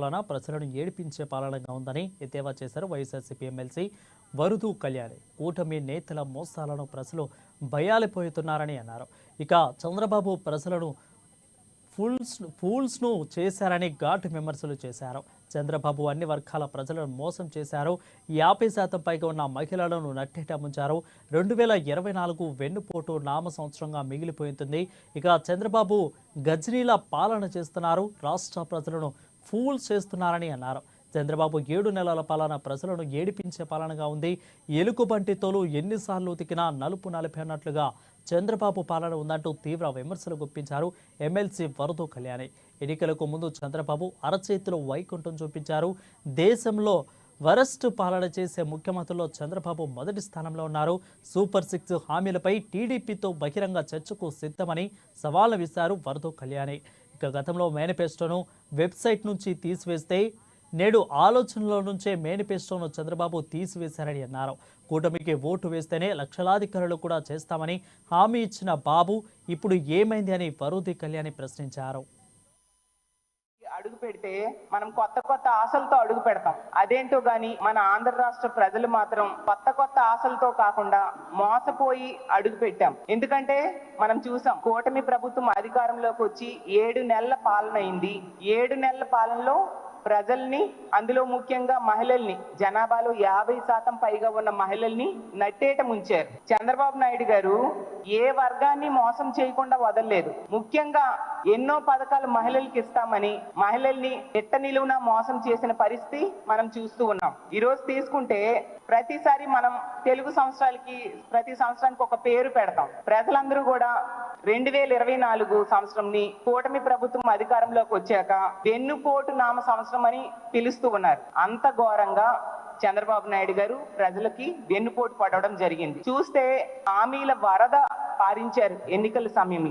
పాలన ప్రజలను ఏడిపించే పాలనగా ఉందని ఎద్దేవా చేశారు వైఎస్ఆర్సీపీ ఎమ్మెల్సీ వరుదు కళ్యాణి. కూటమి నేతల మోసాలను ప్రజలు భయాలిపోతున్నారని అన్నారు. ఇక చంద్రబాబు ప్రజలను ఫూల్స్ను చేశారని ఘాటు విమర్శలు చేశారు. చంద్రబాబు అన్ని వర్గాల ప్రజలను మోసం చేశారు. 50% పైగా ఉన్న మహిళలను నట్టేట ముంచారు. 2024 వెన్నుపోటు నామ సంవత్సరంగా మిగిలిపోయింది. ఇక చంద్రబాబు గజనీల పాలన చేస్తున్నారు. రాష్ట్ర ప్రజలను ఫూల్స్ చేస్తున్నారని అన్నారు. చంద్రబాబు 7 నెలల పాలన ప్రజలను ఏడిపించే పాలనగా ఉంది. ఎలుగుబంటి తోలు ఎన్నిసార్లు ఉతికినా నలుపు నలిపి అన్నట్లుగా చంద్రబాబు పాలన ఉందంటూ తీవ్ర విమర్శలు గుప్పించారు ఎమ్మెల్సీ వరదు కళ్యాణి. ఎన్నికలకు ముందు చంద్రబాబు అరచేతిలో వైకుంఠం చూపించారు. దేశంలో వరస్ట్ పాలన చేసే ముఖ్యమంత్రుల్లో చంద్రబాబు మొదటి స్థానంలో ఉన్నారు. సూపర్ 6 హామీలపై టీడీపీతో బహిరంగ చర్చకు సిద్ధమని సవాల్ విసిరారు వరదు కళ్యాణి. ఇక గతంలో మేనిఫెస్టోను వెబ్సైట్ నుంచి తీసివేస్తే నేడు ఆలోచనల నుంచే మేనిఫెస్టోను చంద్రబాబు తీసివేశారని అన్నారు. కూటమికి ఓటు వేస్తేనే లక్షలాధికారులు కూడా చేస్తామని హామీ ఇచ్చిన బాబు ఇప్పుడు ఏమైంది అని వరుది కళ్యాణి ప్రశ్నించారు. అడుగు పెడితే మనం కొత్త ఆశలతో అడుగు పెడతాం. అదేంటో గాని మన ఆంధ్ర రాష్ట్ర ప్రజలు మాత్రం కొత్త ఆశలతో కాకుండా మోసపోయి అడుగు పెట్టాం. ఎందుకంటే మనం చూసాం, కూటమి ప్రభుత్వం అధికారంలోకి వచ్చి 7 నెలల పాలన అయింది. 7 నెలల పాలనలో ప్రజల్ని, అందులో ముఖ్యంగా మహిళల్ని, జనాభాలో 50% పైగా ఉన్న మహిళల్ని నట్టేట ముంచారు. చంద్రబాబు నాయుడు గారు ఏ వర్గాన్ని మోసం చేయకుండా వదలలేదు. ముఖ్యంగా ఎన్నో పథకాలు మహిళలకి ఇస్తామని మహిళల్ని ఎట్ట నిలువునా మోసం చేసిన పరిస్థితి మనం చూస్తూ ఉన్నాం. ఈరోజు తీసుకుంటే ప్రతిసారి మనం తెలుగు సంవత్సరాలకి ప్రతి సంవత్సరానికి ఒక పేరు పెడతాం. ప్రజలందరూ కూడా 2024 సంవత్సరంని కూటమి ప్రభుత్వం అధికారంలోకి వచ్చాక వెన్నుపోటు నామ సంవత్సరం అని పిలుస్తూ ఉన్నారు. అంత ఘోరంగా చంద్రబాబు నాయుడు గారు ప్రజలకి వెన్నుపోటు పడడం జరిగింది. చూస్తే హామీల వరద పారించారు ఎన్నికల సమయంలో.